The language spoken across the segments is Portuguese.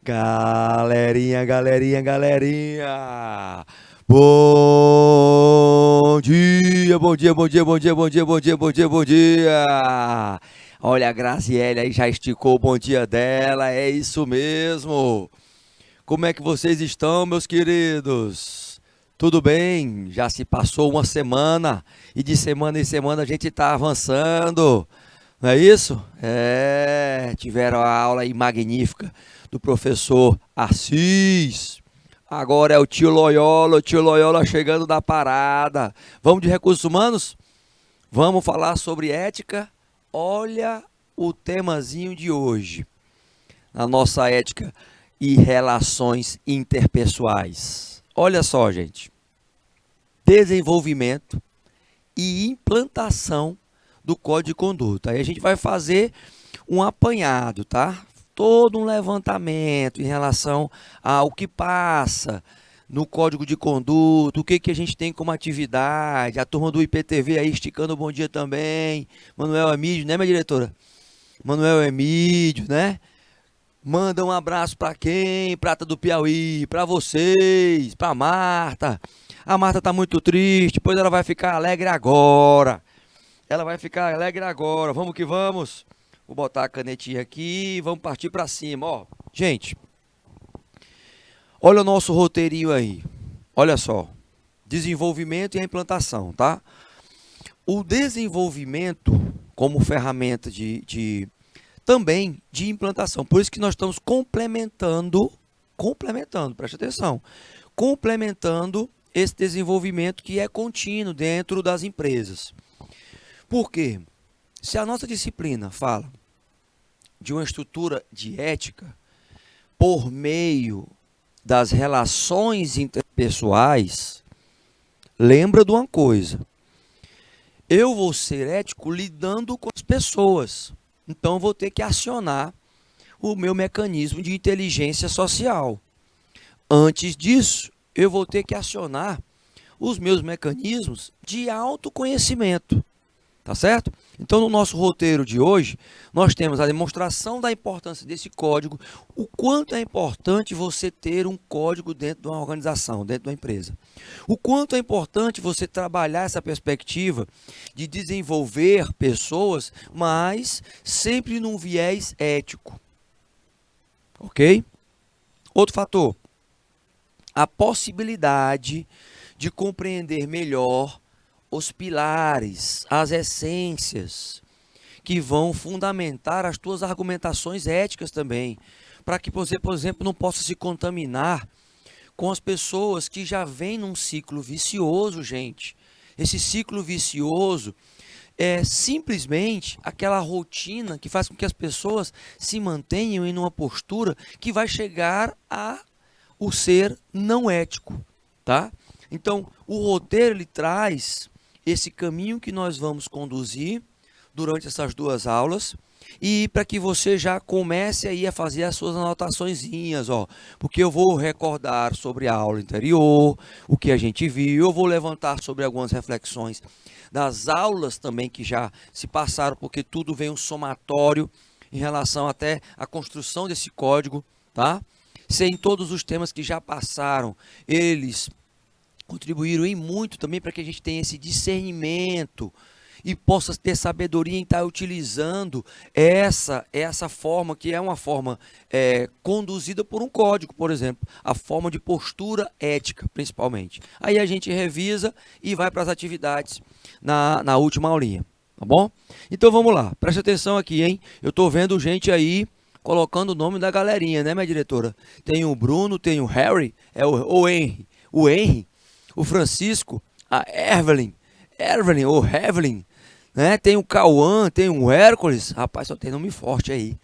Galerinha, galerinha, galerinha. Bom dia, bom dia, bom dia, bom dia, bom dia, bom dia, bom dia, bom dia. Olha, a Graziele aí já esticou o bom dia dela, é isso mesmo. Como é que vocês estão, meus queridos? Tudo bem? Já se passou uma semana e de semana em semana a gente está avançando. Não é isso? Tiveram a aula aí magnífica do professor Assis. Agora é o tio Loyola chegando da parada. Vamos de recursos humanos? Vamos falar sobre ética? Olha o temazinho de hoje. Na nossa ética e relações interpessoais. Olha só, gente. Desenvolvimento e implantação do Código de Conduta. Aí a gente vai fazer um apanhado, tá? Todo um levantamento em relação ao que passa no Código de Conduta, o que a gente tem como atividade, a turma do IPTV aí esticando o bom dia também, Manuel Emídio, né, minha diretora? Manuel Emídio, né? Manda um abraço para quem? Prata do Piauí, para vocês, para Marta. A Marta tá muito triste, pois ela vai ficar alegre agora. Ela vai ficar alegre agora. Vamos que vamos. Vou botar a canetinha aqui e vamos partir para cima, ó. Gente, olha o nosso roteirinho aí. Olha só. Desenvolvimento e a implantação, tá? O desenvolvimento como ferramenta também de implantação. Por isso que nós estamos complementando, preste atenção, complementando esse desenvolvimento que é contínuo dentro das empresas. Por quê? Se a nossa disciplina fala de uma estrutura de ética por meio das relações interpessoais, lembra de uma coisa. Eu vou ser ético lidando com as pessoas. Então, eu vou ter que acionar o meu mecanismo de inteligência social. Antes disso, eu vou ter que acionar os meus mecanismos de autoconhecimento. Tá certo? Então, no nosso roteiro de hoje, nós temos a demonstração da importância desse código, o quanto é importante você ter um código dentro de uma organização, dentro de uma empresa. O quanto é importante você trabalhar essa perspectiva de desenvolver pessoas, mas sempre num viés ético. Ok? Outro fator, a possibilidade de compreender melhor os pilares, as essências que vão fundamentar as tuas argumentações éticas também, para que você, por exemplo, não possa se contaminar com as pessoas que já vêm num ciclo vicioso, gente. Esse ciclo vicioso é simplesmente aquela rotina que faz com que as pessoas se mantenham em uma postura que vai chegar a o ser não ético, tá? Então, o roteiro ele traz esse caminho que nós vamos conduzir durante essas duas aulas e para que você já comece aí a fazer as suas anotaçõezinhas, ó, porque eu vou recordar sobre a aula anterior, o que a gente viu, eu vou levantar sobre algumas reflexões das aulas também que já se passaram, porque tudo vem um somatório em relação até à construção desse código, tá? Se em todos os temas que já passaram, eles contribuíram em muito também para que a gente tenha esse discernimento e possa ter sabedoria em estar utilizando essa forma, que é uma forma conduzida por um código, por exemplo, a forma de postura ética, principalmente. Aí a gente revisa e vai para as atividades na última aulinha, tá bom? Então vamos lá, preste atenção aqui, hein? Eu estou vendo gente aí colocando o nome da galerinha, né, minha diretora? Tem o Bruno, tem o Harry, o Henry, o Francisco, a Evelyn ou Evelyn, né? Tem o Cauã, tem o Hércules, rapaz, só tem nome forte aí,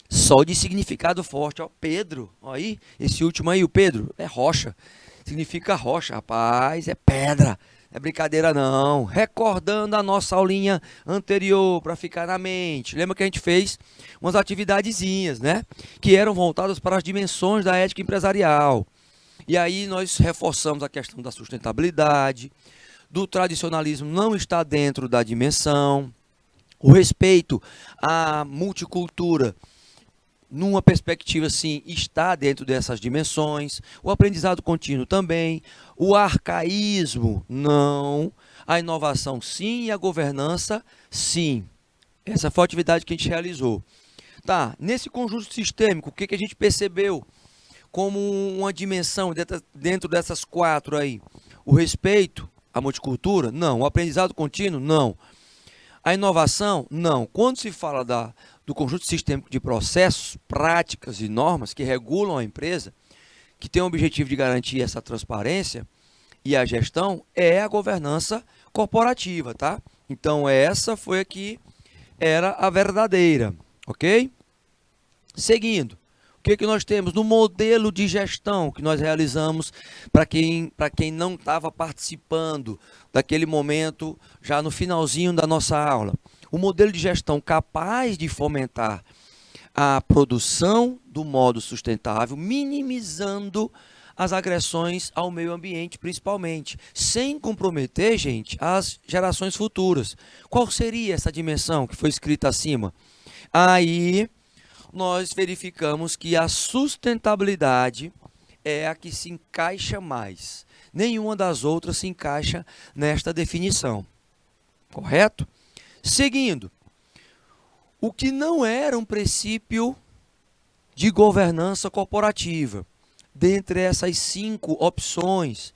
só de significado forte, ó, Pedro, ó aí, esse último aí, o Pedro, é rocha, significa rocha, rapaz, é pedra, não é brincadeira não. Recordando a nossa aulinha anterior, para ficar na mente, lembra que a gente fez umas atividadezinhas, né? Que eram voltadas para as dimensões da ética empresarial. E aí nós reforçamos a questão da sustentabilidade, do tradicionalismo não está dentro da dimensão, o respeito à multicultura numa perspectiva, sim, está dentro dessas dimensões. O aprendizado contínuo também. O arcaísmo, não. A inovação, sim. E a governança, sim. Essa foi a atividade que a gente realizou. Tá, nesse conjunto sistêmico, o que, que a gente percebeu como uma dimensão dentro dessas 4 aí? O respeito à multicultura? Não. O aprendizado contínuo? Não. A inovação? Não. Quando se fala do conjunto sistêmico de processos, práticas e normas que regulam a empresa, que tem o objetivo de garantir essa transparência e a gestão, é a governança corporativa, tá? Então, essa foi a que era a verdadeira, ok? Seguindo, o que, que nós temos no modelo de gestão que nós realizamos para quem não estava participando daquele momento, já no finalzinho da nossa aula? O modelo de gestão capaz de fomentar a produção do modo sustentável, minimizando as agressões ao meio ambiente, principalmente, sem comprometer, gente, as gerações futuras. Qual seria essa dimensão que foi escrita acima? Aí nós verificamos que a sustentabilidade é a que se encaixa mais. Nenhuma das outras se encaixa nesta definição. Correto? Seguindo, o que não era um princípio de governança corporativa, dentre essas 5 opções,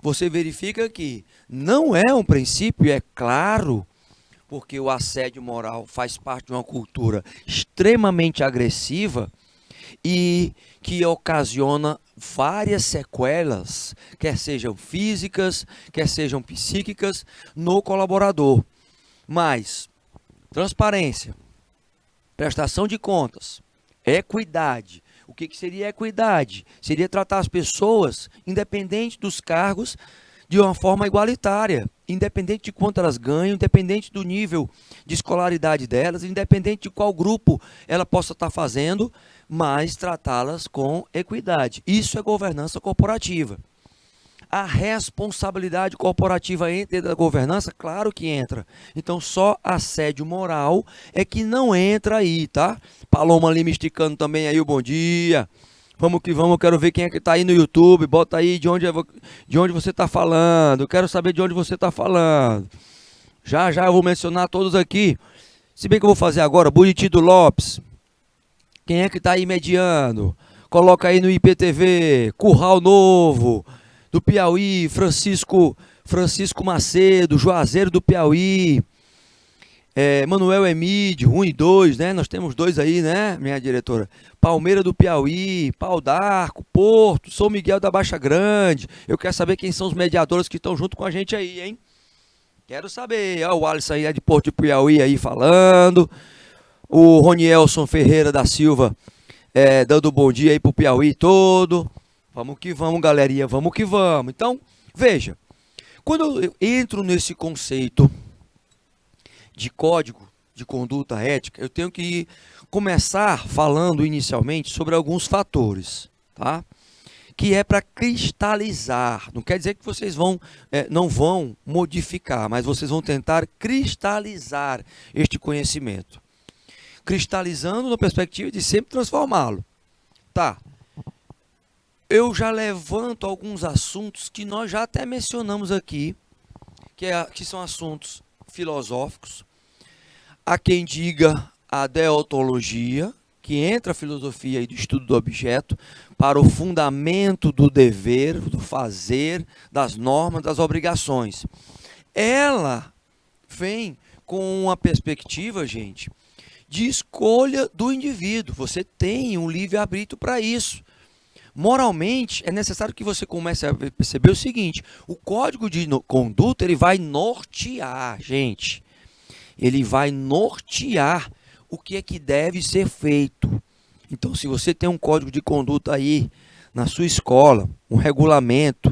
você verifica que não é um princípio, é claro, porque o assédio moral faz parte de uma cultura extremamente agressiva e que ocasiona várias sequelas, quer sejam físicas, quer sejam psíquicas, no colaborador. Mas transparência, prestação de contas, equidade. O que seria equidade? Seria tratar as pessoas, independente dos cargos, de uma forma igualitária, independente de quanto elas ganham, independente do nível de escolaridade delas, independente de qual grupo ela possa estar fazendo, mas tratá-las com equidade. Isso é governança corporativa. A responsabilidade corporativa entra da governança? Claro que entra. Então, só assédio moral é que não entra aí, tá? Paloma ali me esticando também aí o bom dia. Vamos que vamos, eu quero ver quem é que está aí no YouTube. Bota aí de onde você está falando. Eu quero saber de onde você está falando. Já eu vou mencionar todos aqui. Se bem que eu vou fazer agora, Buriti do Lopes. Quem é que está aí mediando? Coloca aí no IPTV, Curral Novo, do Piauí, Francisco Macedo, Juazeiro do Piauí, Manuel Emídio, 1 e 2, né? Nós temos 2 aí, né, minha diretora? Palmeira do Piauí, Pau d'Arco, Porto, São Miguel da Baixa Grande. Eu quero saber quem são os mediadores que estão junto com a gente aí, hein? Quero saber. Ó, o Alisson aí é de Porto de Piauí aí falando. O Ronielson Ferreira da Silva dando bom dia aí pro Piauí todo. Vamos que vamos, galerinha, vamos que vamos. Então, veja, quando eu entro nesse conceito de código de conduta ética, eu tenho que começar falando inicialmente sobre alguns fatores, tá? Que é para cristalizar. Não quer dizer que vocês não vão modificar, mas vocês vão tentar cristalizar este conhecimento. Cristalizando na perspectiva de sempre transformá-lo. Tá. Eu já levanto alguns assuntos que nós já até mencionamos aqui, que são assuntos filosóficos. Há quem diga a deontologia, que entra a filosofia aí do estudo do objeto, para o fundamento do dever, do fazer, das normas, das obrigações. Ela vem com uma perspectiva, gente, de escolha do indivíduo. Você tem um livre-arbítrio para isso. Moralmente, é necessário que você comece a perceber o seguinte: o código de conduta ele vai nortear, gente. Ele vai nortear o que é que deve ser feito. Então, se você tem um código de conduta aí na sua escola, um regulamento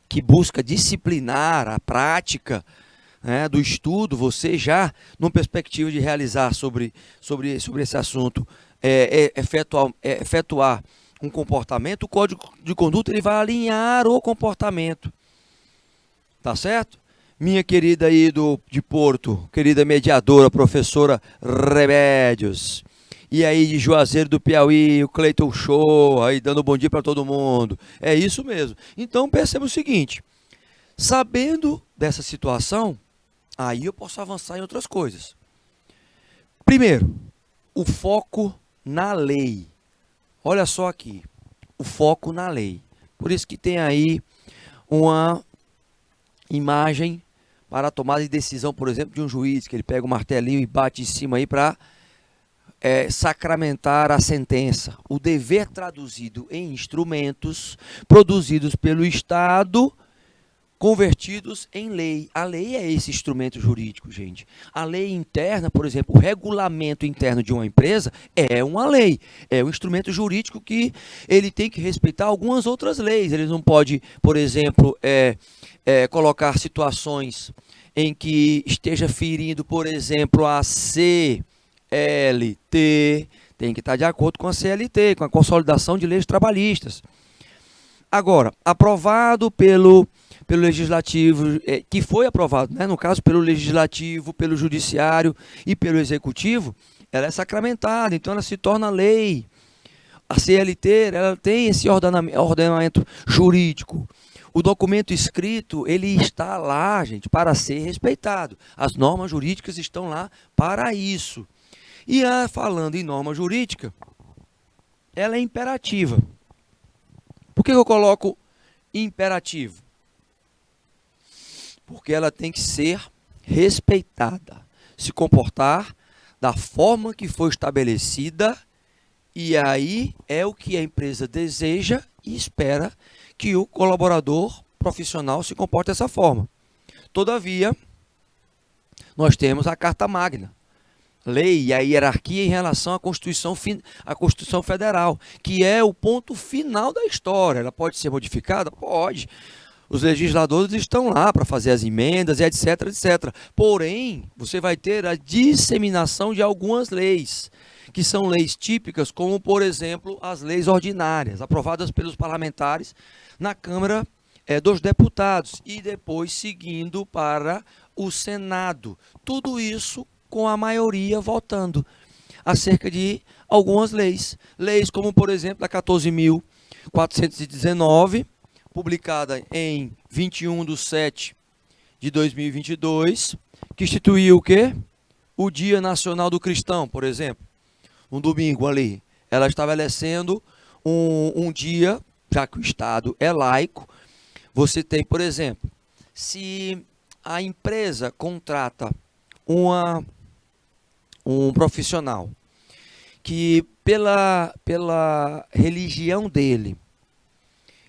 que busca disciplinar a prática, né, do estudo, você já, numa perspectiva de realizar sobre esse assunto, efetuar um comportamento, o código de conduta ele vai alinhar o comportamento. Tá certo? Minha querida aí de Porto, querida mediadora, professora Remédios. E aí de Juazeiro do Piauí, o Cleiton Show, aí dando bom dia para todo mundo. É isso mesmo. Então perceba o seguinte, sabendo dessa situação, aí eu posso avançar em outras coisas. Primeiro, o foco na lei. Olha só aqui, o foco na lei. Por isso que tem aí uma imagem para a tomada de decisão, por exemplo, de um juiz, que ele pega o martelinho e bate em cima aí para sacramentar a sentença. O dever traduzido em instrumentos produzidos pelo Estado, convertidos em lei. A lei é esse instrumento jurídico, gente. A lei interna, por exemplo, o regulamento interno de uma empresa é uma lei. É um instrumento jurídico que ele tem que respeitar algumas outras leis. Ele não pode, por exemplo, colocar situações em que esteja ferindo, por exemplo, a CLT, tem que estar de acordo com a CLT, com a consolidação de leis trabalhistas. Agora, aprovado pelo Legislativo, que foi aprovado, né, no caso, pelo Legislativo, pelo Judiciário e pelo Executivo, ela é sacramentada, então ela se torna lei. A CLT, ela tem esse ordenamento jurídico. O documento escrito, ele está lá, gente, para ser respeitado. As normas jurídicas estão lá para isso. E falando em norma jurídica, ela é imperativa. Por que eu coloco imperativo? Porque ela tem que ser respeitada, se comportar da forma que foi estabelecida, e aí é o que a empresa deseja e espera que o colaborador profissional se comporte dessa forma. Todavia, nós temos a Carta Magna, lei e a hierarquia em relação à Constituição Federal, que é o ponto final da história. Ela pode ser modificada? Pode. Os legisladores estão lá para fazer as emendas e etc, etc. Porém, você vai ter a disseminação de algumas leis, que são leis típicas, como, por exemplo, as leis ordinárias, aprovadas pelos parlamentares na Câmara dos Deputados e depois seguindo para o Senado. Tudo isso com a maioria votando acerca de algumas leis. Leis como, por exemplo, a 14.419, publicada em 21/7/2022, que instituiu o quê? O Dia Nacional do Cristão, por exemplo. Um domingo ali, ela estabelecendo um dia, já que o Estado é laico. Você tem, por exemplo, se a empresa contrata um profissional que pela religião dele,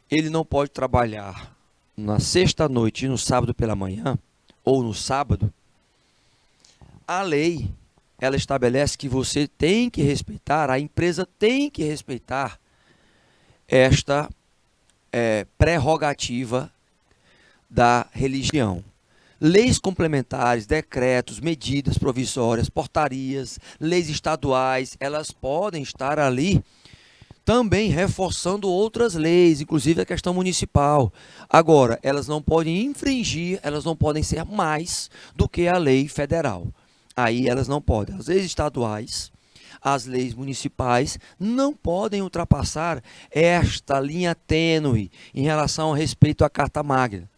ele não pode trabalhar na sexta-noite e no sábado pela manhã, ou no sábado, a lei, ela estabelece que você tem que respeitar, a empresa tem que respeitar esta prerrogativa da religião. Leis complementares, decretos, medidas provisórias, portarias, leis estaduais, elas podem estar ali também reforçando outras leis, inclusive a questão municipal. Agora, elas não podem infringir, elas não podem ser mais do que a lei federal. Aí elas não podem. As leis estaduais, as leis municipais não podem ultrapassar esta linha tênue em relação ao respeito à Carta Magna.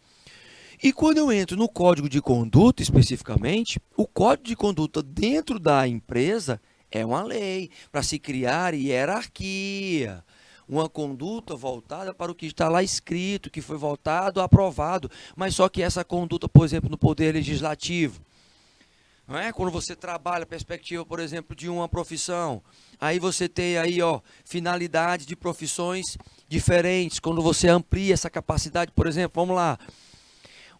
E quando eu entro no Código de Conduta especificamente, o Código de Conduta dentro da empresa é uma lei para se criar hierarquia, uma conduta voltada para o que está lá escrito, que foi votado, aprovado, mas só que essa conduta, por exemplo, no Poder Legislativo, não é? Quando você trabalha a perspectiva, por exemplo, de uma profissão, aí você tem aí, finalidades de profissões diferentes, quando você amplia essa capacidade, por exemplo, vamos lá,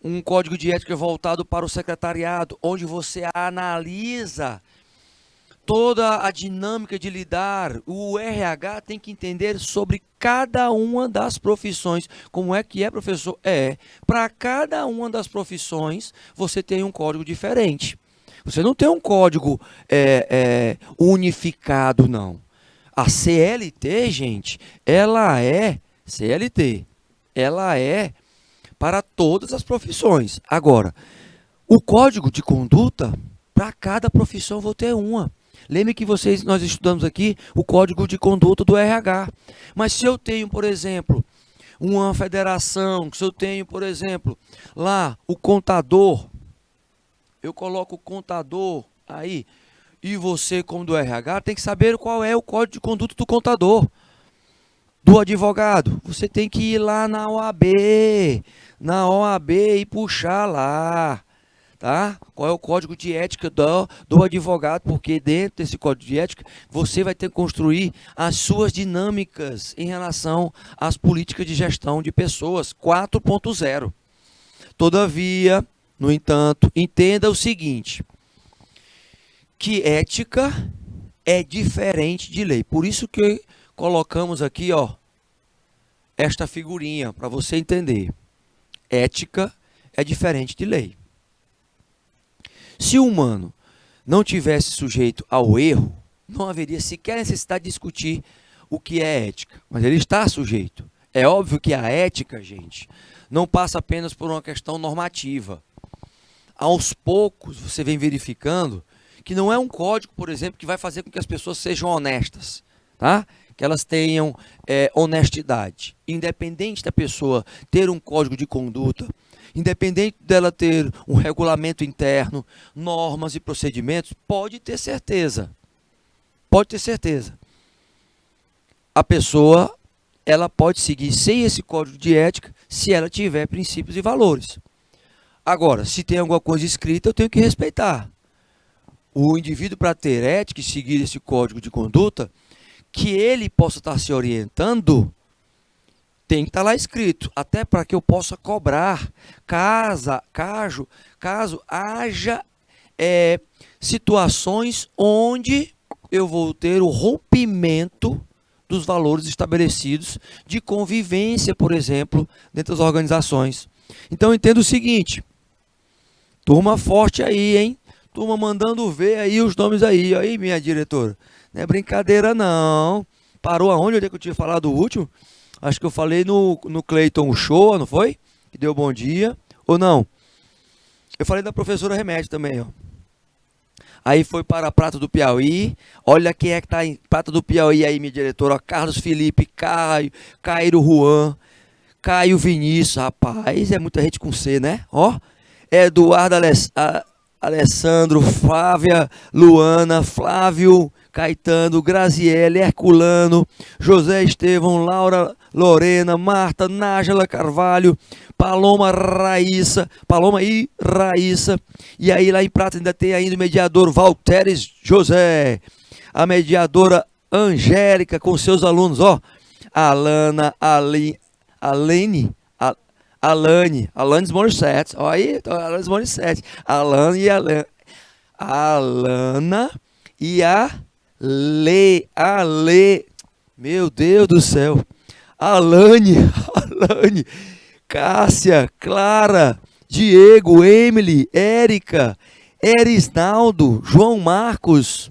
um código de ética voltado para o secretariado, onde você analisa toda a dinâmica de lidar. O RH tem que entender sobre cada uma das profissões. Como é que é, professor? Para cada uma das profissões, você tem um código diferente. Você não tem um código unificado, não. A CLT, gente, ela é CLT. Ela é para todas as profissões. Agora, o código de conduta, para cada profissão, eu vou ter uma. Lembre que nós estudamos aqui o Código de Conduta do RH. Mas se eu tenho, por exemplo, uma federação, se eu tenho, por exemplo, lá o contador, eu coloco o contador aí, e você, como do RH, tem que saber qual é o Código de Conduta do contador, do advogado. Você tem que ir lá na OAB e puxar lá. Tá? Qual é o código de ética do advogado, porque dentro desse código de ética você vai ter que construir as suas dinâmicas em relação às políticas de gestão de pessoas 4.0. Todavia, no entanto, entenda o seguinte, que ética é diferente de lei. Por isso que colocamos aqui, ó, esta figurinha, para você entender. Ética é diferente de lei. Se o humano não tivesse sujeito ao erro, não haveria sequer necessidade de discutir o que é ética. Mas ele está sujeito. É óbvio que a ética, gente, não passa apenas por uma questão normativa. Aos poucos, você vem verificando que não é um código, por exemplo, que vai fazer com que as pessoas sejam honestas, tá? Que elas tenham honestidade. Independente da pessoa ter um código de conduta, independente dela ter um regulamento interno, normas e procedimentos, pode ter certeza. Pode ter certeza. A pessoa, ela pode seguir sem esse código de ética, se ela tiver princípios e valores. Agora, se tem alguma coisa escrita, eu tenho que respeitar. O indivíduo, para ter ética e seguir esse código de conduta, que ele possa estar se orientando, tem que estar lá escrito, até para que eu possa cobrar, caso haja situações onde eu vou ter o rompimento dos valores estabelecidos de convivência, por exemplo, dentro das organizações. Então, entenda o seguinte, turma forte aí, hein? Turma mandando ver aí os nomes aí, minha diretora. Não é brincadeira, não. Parou aonde? Onde é que eu tinha falado o último? Acho que eu falei no Cleiton Show, não foi? Que deu bom dia. Ou não? Eu falei da professora Remédio também, ó. Aí foi para a Prata do Piauí. Olha quem é que está em Prata do Piauí aí, minha diretora. Ó, Carlos Felipe, Cairo Juan, Caio Vinícius. Rapaz, é muita gente com C, né? Ó, Eduardo Alessandro, Flávia Luana, Flávio Caetano, Graziele, Herculano, José Estevão, Laura Lorena, Marta, Nájila Carvalho, Paloma e Raíssa. E aí lá em Prata ainda tem ainda o mediador Valteres José, a mediadora Angélica com seus alunos, ó, Alana, Alane Morissette, ó aí, Alanis Morissette, Alana e a Ale, meu Deus do céu, Alane, Cássia, Clara, Diego, Emily, Érica, Erisnaldo, João Marcos,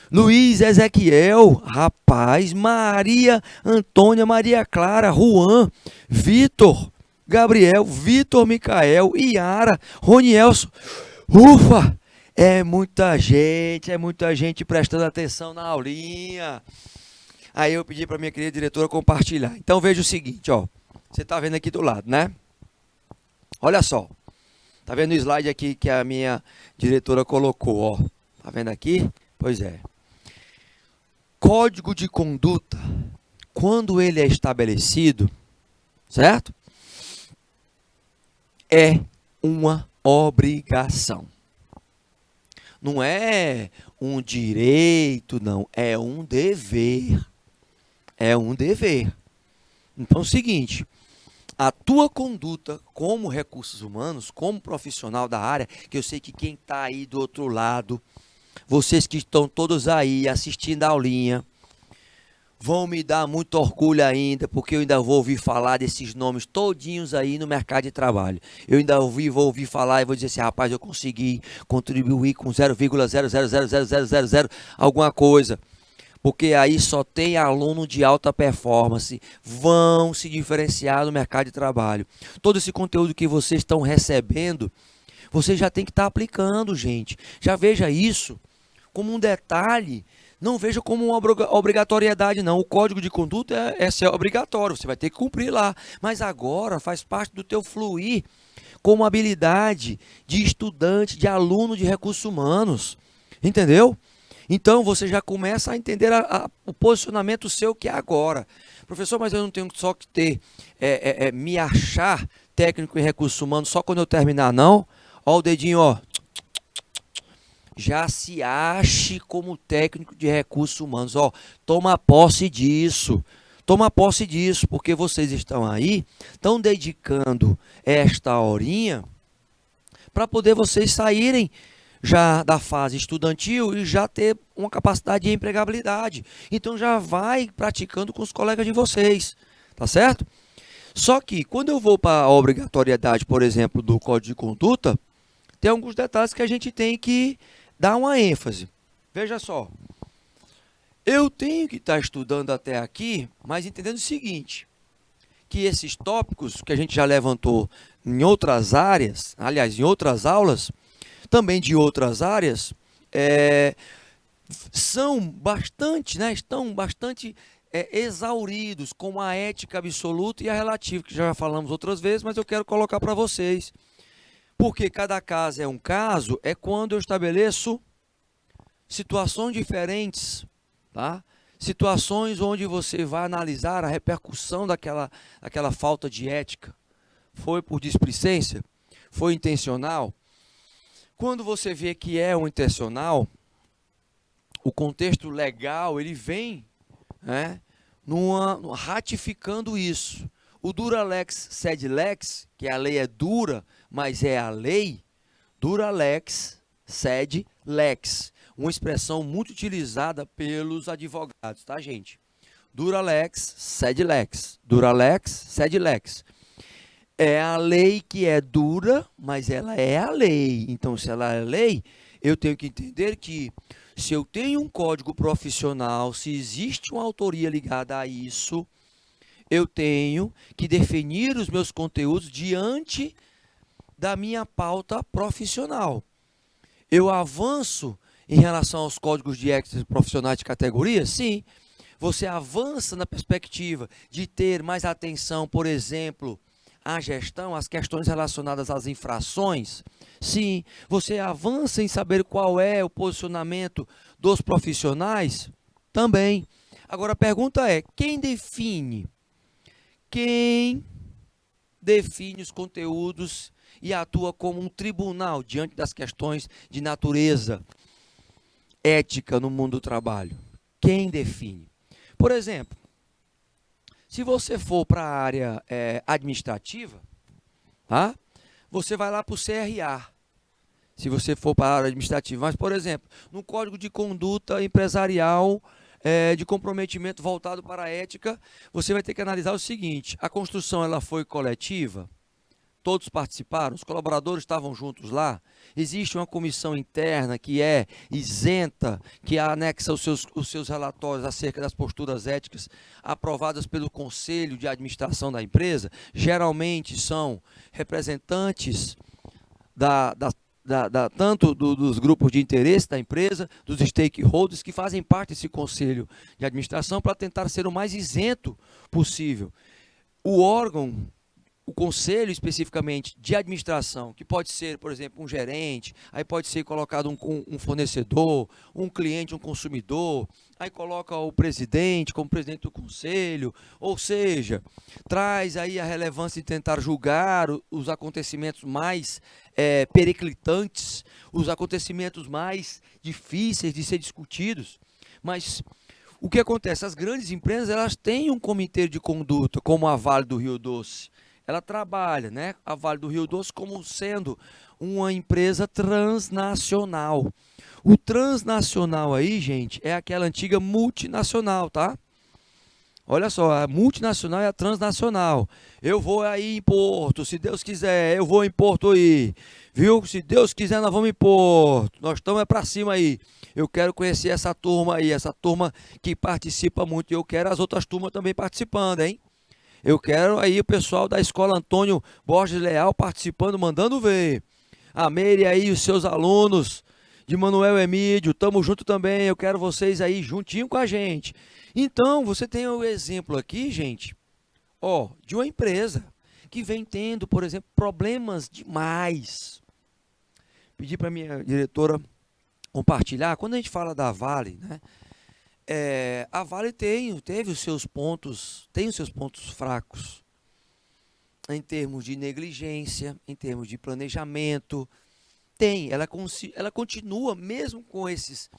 Luiz Ezequiel, rapaz, Maria Antônia, Maria Clara, Juan, Vitor, Gabriel, Vitor Micael, Iara, Ronielson, ufa! É muita gente prestando atenção na aulinha. Aí eu pedi para minha querida diretora compartilhar. Então veja o seguinte, ó. Você está vendo aqui do lado, né? Olha só. Tá vendo o slide aqui que a minha diretora colocou, ó. Tá vendo aqui? Pois é. Código de conduta, quando ele é estabelecido, certo? É uma obrigação. Não é um direito, não. É um dever. É um dever. Então é o seguinte, a tua conduta como recursos humanos, como profissional da área, que eu sei que quem está aí do outro lado, vocês que estão todos aí assistindo a aulinha, vão me dar muito orgulho ainda, porque eu ainda vou ouvir falar desses nomes todinhos aí no mercado de trabalho. Eu ainda vou ouvir falar e vou dizer assim, rapaz, eu consegui contribuir com 0,0000000 alguma coisa. Porque aí só tem aluno de alta performance, vão se diferenciar no mercado de trabalho. Todo esse conteúdo que vocês estão recebendo, vocês já tem que estar aplicando, gente. Já veja isso como um detalhe, não veja como uma obrigatoriedade, não. O código de conduta é obrigatório, você vai ter que cumprir lá. Mas agora faz parte do teu fluir como habilidade de estudante, de aluno de recursos humanos. Entendeu? Então você já começa a entender o posicionamento seu que é agora. Professor, mas eu não tenho só que ter, me achar técnico em recursos humanos só quando eu terminar, não. Ó o dedinho, ó. Já se ache como técnico de recursos humanos. Ó, toma posse disso. Toma posse disso, porque vocês estão aí, estão dedicando esta horinha para poder vocês saírem já da fase estudantil e já ter uma capacidade de empregabilidade. Então já vai praticando com os colegas de vocês, tá certo? Só que quando eu vou para a obrigatoriedade, por exemplo, do Código de Conduta, tem alguns detalhes que a gente tem que dar uma ênfase. Veja só, eu tenho que estar estudando até aqui, mas entendendo o seguinte, que esses tópicos que a gente já levantou em outras áreas, aliás, em outras aulas, também de outras áreas, são bastante, né, estão bastante exauridos, como a ética absoluta e a relativa, que já falamos outras vezes, mas eu quero colocar para vocês. Porque cada caso é um caso, é quando eu estabeleço situações diferentes, tá? Situações onde você vai analisar a repercussão daquela falta de ética. Foi por displicência? Foi intencional? Quando você vê que é um intencional, o contexto legal ele vem, né, ratificando isso. O dura lex sed lex, que a lei é dura, mas é a lei, dura lex sed lex. Uma expressão muito utilizada pelos advogados, tá, gente? Dura lex sed lex. Dura lex sed lex. É a lei que é dura, mas ela é a lei. Então, se ela é lei, eu tenho que entender que se eu tenho um código profissional, se existe uma autoria ligada a isso, eu tenho que definir os meus conteúdos diante da minha pauta profissional. Eu avanço em relação aos códigos de ética profissionais de categoria? Sim. Você avança na perspectiva de ter mais atenção, por exemplo, à gestão, às questões relacionadas às infrações? Sim. Você avança em saber qual é o posicionamento dos profissionais? Também. Agora a pergunta é, quem define? Quem define os conteúdos e atua como um tribunal diante das questões de natureza ética no mundo do trabalho? Quem define? Por exemplo, se você for para a área administrativa, tá? Você vai lá para o CRA. Se você for para a área administrativa. Mas, por exemplo, no Código de Conduta Empresarial de comprometimento voltado para a ética, você vai ter que analisar o seguinte: a construção ela foi coletiva? Todos participaram? Os colaboradores estavam juntos lá? Existe uma comissão interna que é isenta, que anexa os seus relatórios acerca das posturas éticas aprovadas pelo Conselho de Administração da empresa? Geralmente são representantes tanto dos grupos de interesse da empresa, dos stakeholders que fazem parte desse Conselho de Administração para tentar ser o mais isento possível. O órgão, o conselho especificamente de administração, que pode ser, por exemplo, um gerente, aí pode ser colocado um fornecedor, um cliente, um consumidor, aí coloca o presidente como presidente do conselho, ou seja, traz aí a relevância de tentar julgar os acontecimentos mais periclitantes, os acontecimentos mais difíceis de ser discutidos. Mas o que acontece? As grandes empresas elas têm um comitê de conduta, como a Vale do Rio Doce. Ela trabalha, né, a Vale do Rio Doce como sendo uma empresa transnacional. O transnacional aí, gente, é aquela antiga multinacional, tá? Olha só, a multinacional é a transnacional. Eu vou aí em Porto, se Deus quiser, eu vou em Porto aí. Viu? Se Deus quiser, nós vamos em Porto. Nós estamos para cima aí. Eu quero conhecer essa turma aí, essa turma que participa muito. E eu quero as outras turmas também participando, hein? Eu quero aí o pessoal da Escola Antônio Borges Leal participando, mandando ver. A Meire aí, os seus alunos de Manuel Emídio, tamo junto também, eu quero vocês aí juntinho com a gente. Então, você tem o exemplo aqui, gente, ó, de uma empresa que vem tendo, por exemplo, problemas demais. Pedi para minha diretora compartilhar, quando a gente fala da Vale, né, a Vale teve tem os seus pontos fracos, em termos de negligência, em termos de planejamento, ela continua, mesmo com esses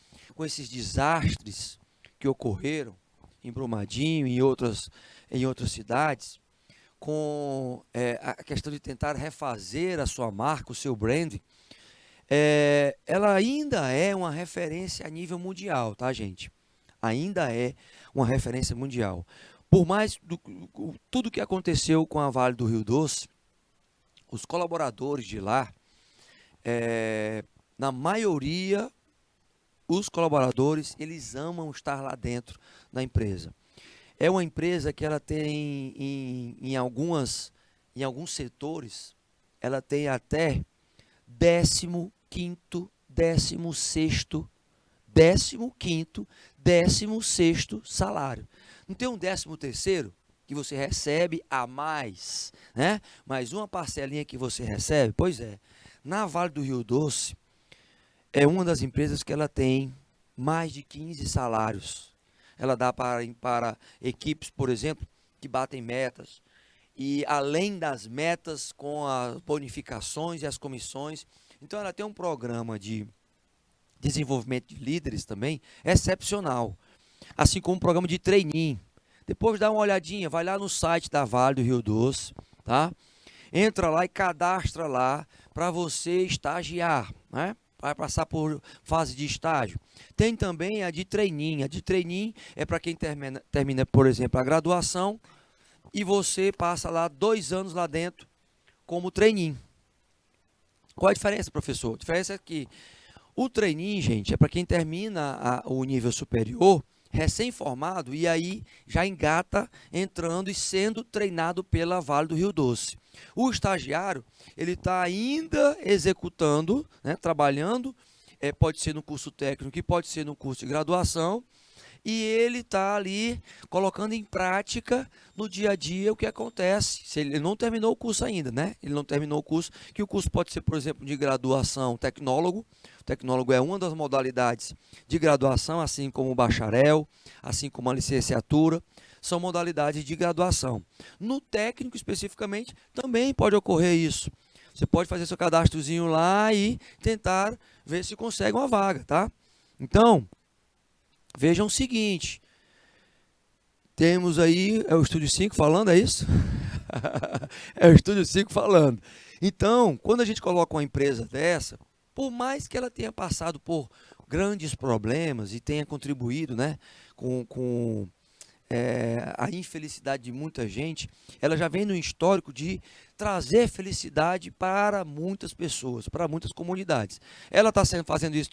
desastres que ocorreram em Brumadinho e em outras cidades, com a questão de tentar refazer a sua marca, o seu brand, ela ainda é uma referência a nível mundial, tá, gente? Ainda é uma referência mundial. Por mais tudo que aconteceu com a Vale do Rio Doce, os colaboradores de lá, na maioria, os colaboradores, eles amam estar lá dentro da empresa. É uma empresa que ela tem em alguns setores, ela tem até 15º, 16º, 15º, 16º salário. Não tem um 13º que você recebe a mais, né? Mais uma parcelinha que você recebe? Pois é. Na Vale do Rio Doce, é uma das empresas que ela tem mais de 15 salários. Ela dá para equipes, por exemplo, que batem metas. E além das metas, com as bonificações e as comissões. Então, ela tem um programa de desenvolvimento de líderes também excepcional. Assim como um programa de trainee. Depois dá uma olhadinha, vai lá no site da Vale do Rio Doce, tá? Entra lá e cadastra lá para você estagiar, né? Vai passar por fase de estágio. Tem também a de trainee. A de trainee é para quem termina, por exemplo, a graduação e você passa lá 2 anos lá dentro como trainee. Qual a diferença, professor? A diferença é que o trainee, gente, é para quem termina o nível superior, recém-formado, e aí já engata entrando e sendo treinado pela Vale do Rio Doce. O estagiário, ele está ainda executando, né, trabalhando, pode ser no curso técnico, que pode ser no curso de graduação, e ele está ali colocando em prática no dia a dia o que acontece. Se ele não terminou o curso ainda, né? Ele não terminou o curso, que o curso pode ser, por exemplo, de graduação tecnólogo. O tecnólogo é uma das modalidades de graduação, assim como o bacharel, assim como a licenciatura, são modalidades de graduação. No técnico, especificamente, também pode ocorrer isso. Você pode fazer seu cadastrozinho lá e tentar ver se consegue uma vaga, tá? Então, vejam o seguinte, temos aí, é o Estúdio 5 falando, é isso? É o Estúdio 5 falando. Então, quando a gente coloca uma empresa dessa, por mais que ela tenha passado por grandes problemas e tenha contribuído, né, com a infelicidade de muita gente, ela já vem no histórico de trazer felicidade para muitas pessoas, para muitas comunidades. Ela está fazendo isso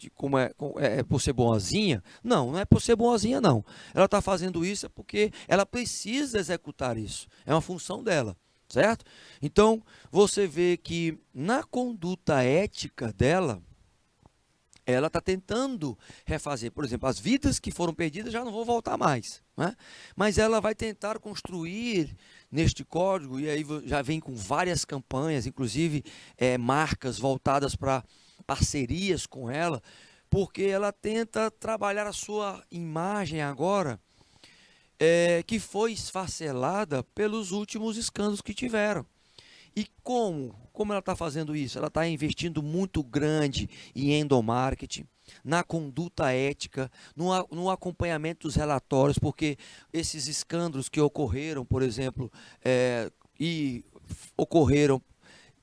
por ser boazinha? Não, não é por ser boazinha, não. Ela está fazendo isso porque ela precisa executar isso. É uma função dela, certo? Então, você vê que na conduta ética dela, ela está tentando refazer, por exemplo, as vidas que foram perdidas já não vão voltar mais, né? Mas ela vai tentar construir neste código, e aí já vem com várias campanhas, inclusive marcas voltadas para parcerias com ela, porque ela tenta trabalhar a sua imagem agora, que foi esfacelada pelos últimos escândalos que tiveram. E como ela está fazendo isso? Ela está investindo muito grande em endomarketing, na conduta ética, no acompanhamento dos relatórios, porque esses escândalos que ocorreram, por exemplo, e ocorreram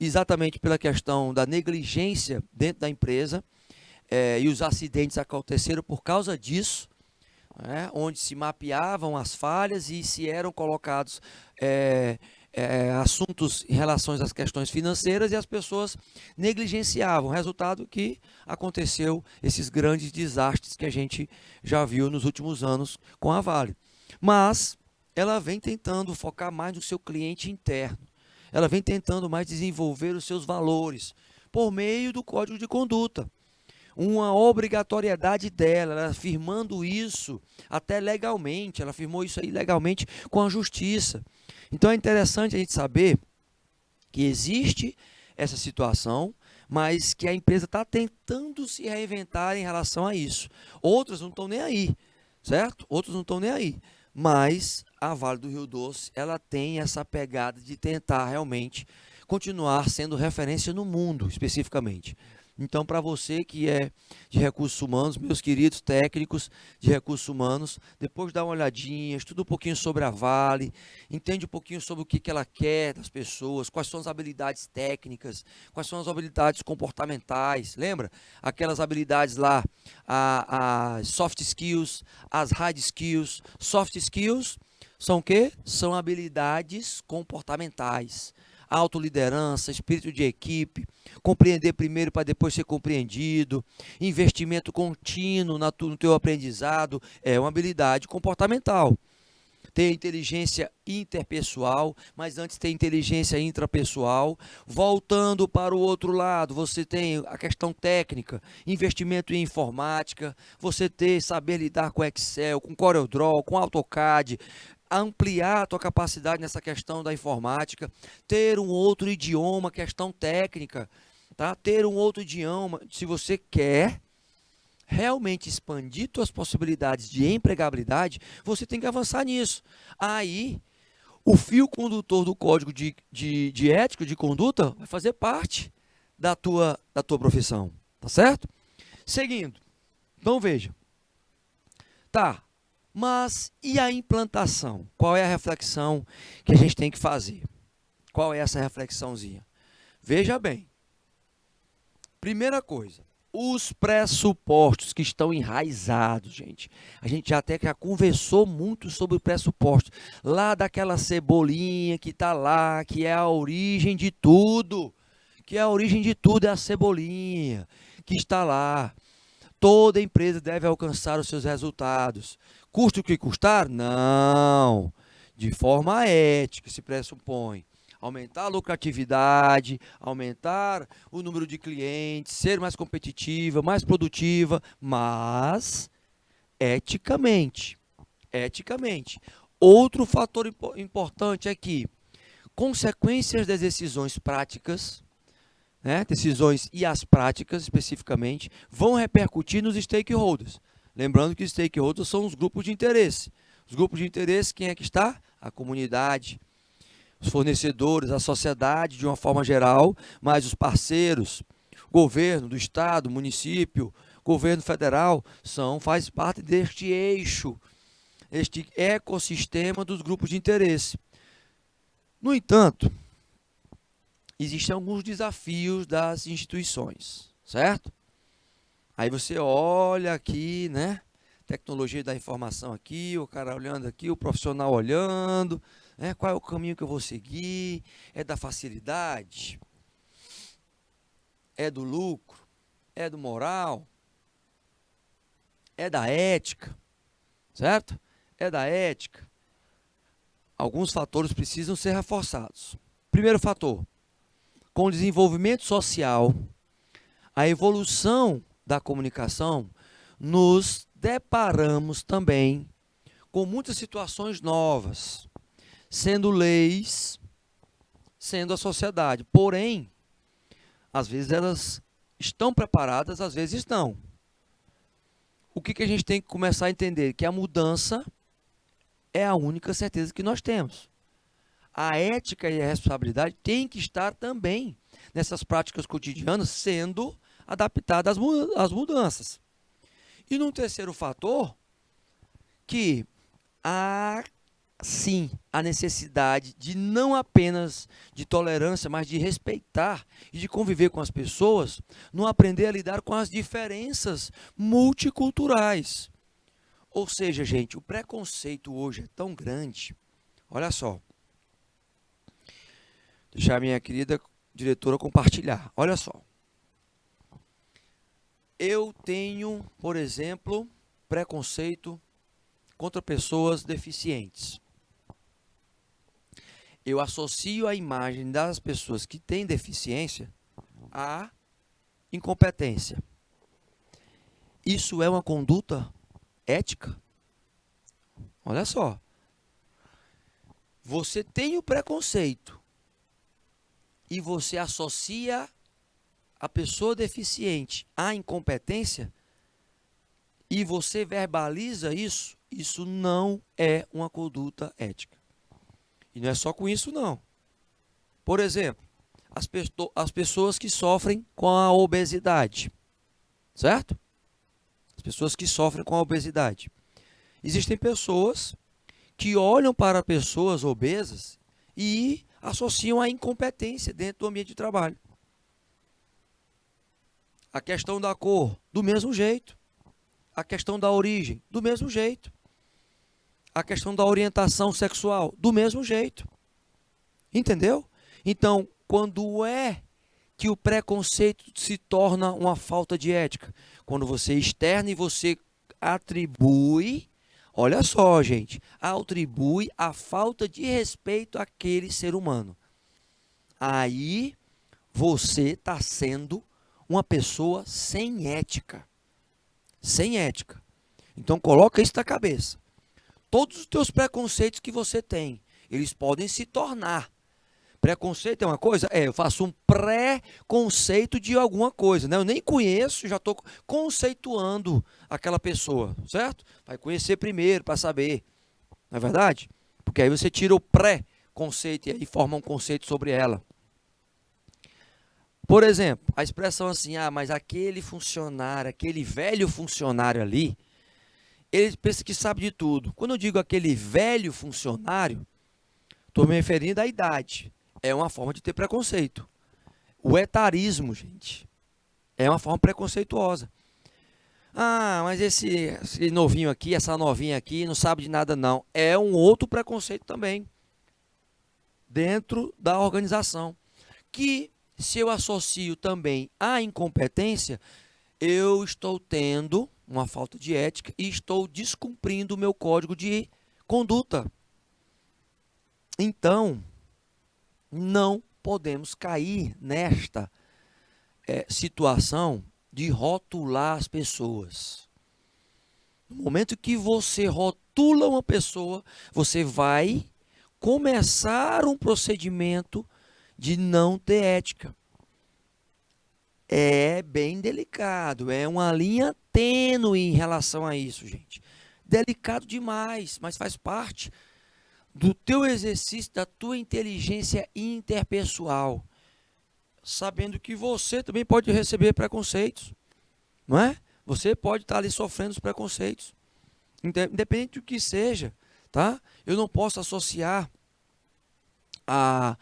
exatamente pela questão da negligência dentro da empresa, e os acidentes aconteceram por causa disso, onde se mapeavam as falhas e se eram colocados assuntos em relação às questões financeiras e as pessoas negligenciavam. Resultado que aconteceu esses grandes desastres que a gente já viu nos últimos anos com a Vale. Mas ela vem tentando focar mais no seu cliente interno. Ela vem tentando mais desenvolver os seus valores por meio do código de conduta. uma obrigatoriedade dela, ela afirmando isso até legalmente, ela afirmou isso aí legalmente com a justiça. Então é interessante a gente saber que existe essa situação, mas que a empresa está tentando se reinventar em relação a isso. Outras não estão nem aí, certo? Outros não estão nem aí. Mas a Vale do Rio Doce, ela tem essa pegada de tentar realmente continuar sendo referência no mundo, especificamente. Então, para você que é de recursos humanos, meus queridos técnicos de recursos humanos, depois dá uma olhadinha, estuda um pouquinho sobre a Vale, entende um pouquinho sobre o que ela quer das pessoas, quais são as habilidades técnicas, quais são as habilidades comportamentais. Lembra? Aquelas habilidades lá, as soft skills, as hard skills. Soft skills são o quê? São habilidades comportamentais. Autoliderança, espírito de equipe, compreender primeiro para depois ser compreendido, investimento contínuo no teu aprendizado, é uma habilidade comportamental. Ter inteligência interpessoal, mas antes ter inteligência intrapessoal. Voltando para o outro lado, você tem a questão técnica, investimento em informática, você ter saber lidar com Excel, com CorelDRAW, com AutoCAD, ampliar a tua capacidade nessa questão da informática, ter um outro idioma, questão técnica, tá? Ter um outro idioma, se você quer realmente expandir suas possibilidades de empregabilidade, você tem que avançar nisso. Aí, o fio condutor do código de ética, de conduta, vai fazer parte da tua profissão, tá certo? Seguindo, então veja, tá, mas e a implantação? Qual é a reflexão que a gente tem que fazer? Qual é essa reflexãozinha? Veja bem, primeira coisa, os pressupostos que estão enraizados, gente. A gente já conversou muito sobre pressupostos. Lá daquela cebolinha que está lá, que é a origem de tudo. Que é a origem de tudo, é a cebolinha que está lá. Toda empresa deve alcançar os seus resultados. Custe o que custar? Não. De forma ética se pressupõe. Aumentar a lucratividade, aumentar o número de clientes, ser mais competitiva, mais produtiva, mas eticamente. Eticamente. Outro fator importante é que consequências das decisões práticas, né, decisões e as práticas especificamente, vão repercutir nos stakeholders. Lembrando que os stakeholders são os grupos de interesse. Os grupos de interesse, quem é que está? A comunidade, os fornecedores, a sociedade de uma forma geral, mas os parceiros, governo do estado, município, governo federal, faz parte deste eixo, este ecossistema dos grupos de interesse. No entanto, existem alguns desafios das instituições, certo? Aí você olha aqui, né? Tecnologia da informação aqui, o cara olhando aqui, o profissional olhando, né? Qual é o caminho que eu vou seguir? É da facilidade? É do lucro? É do moral? É da ética? Certo? É da ética. Alguns fatores precisam ser reforçados. Primeiro fator, com o desenvolvimento social, a evolução da comunicação, nos deparamos também com muitas situações novas, sendo leis, sendo a sociedade. Porém, às vezes elas estão preparadas, às vezes não. O que a gente tem que começar a entender? Que a mudança é a única certeza que nós temos. A ética e a responsabilidade têm que estar também nessas práticas cotidianas sendo adaptadas às mudanças. E num terceiro fator, que há sim a necessidade de não apenas de tolerância, mas de respeitar e de conviver com as pessoas, não aprender a lidar com as diferenças multiculturais. Ou seja, gente, o preconceito hoje é tão grande. Olha só. Deixar a minha querida diretora compartilhar. Olha só. Eu tenho, por exemplo, preconceito contra pessoas deficientes. Eu associo a imagem das pessoas que têm deficiência à incompetência. Isso é uma conduta ética? Olha só. Você tem o preconceito e você associa a pessoa deficiente à incompetência e você verbaliza isso, isso não é uma conduta ética. E não é só com isso, não. Por exemplo, as pessoas que sofrem com a obesidade, certo? As pessoas que sofrem com a obesidade. Existem pessoas que olham para pessoas obesas e associam a incompetência dentro do ambiente de trabalho. A questão da cor, do mesmo jeito. A questão da origem, do mesmo jeito. A questão da orientação sexual, do mesmo jeito. Entendeu? Então, quando é que o preconceito se torna uma falta de ética? Quando você externa e você atribui, olha só, gente, atribui a falta de respeito àquele ser humano. Aí você está sendo uma pessoa sem ética. Sem ética. Então coloca isso na cabeça. Todos os teus preconceitos que você tem, eles podem se tornar. Preconceito é uma coisa? Eu faço um pré-conceito de alguma coisa, né? Eu nem conheço, já estou conceituando aquela pessoa, certo? Vai conhecer primeiro para saber, não é verdade? Porque aí você tira o pré-conceito e aí forma um conceito sobre ela. Por exemplo, a expressão assim, mas aquele funcionário, aquele velho funcionário ali, ele pensa que sabe de tudo. Quando eu digo aquele velho funcionário, estou me referindo à idade. É uma forma de ter preconceito. O etarismo, gente, é uma forma preconceituosa. Mas esse novinho aqui, essa novinha aqui, não sabe de nada não. É um outro preconceito também, dentro da organização. Que, se eu associo também à incompetência, eu estou tendo uma falta de ética e estou descumprindo o meu código de conduta. Então, não podemos cair nesta situação de rotular as pessoas. No momento que você rotula uma pessoa, você vai começar um procedimento de não ter ética. É bem delicado, é uma linha tênue em relação a isso, gente. Delicado demais, mas faz parte do teu exercício, da tua inteligência interpessoal. Sabendo que você também pode receber preconceitos, não é? Você pode estar ali sofrendo os preconceitos, independente do que seja, tá? Eu não posso associar a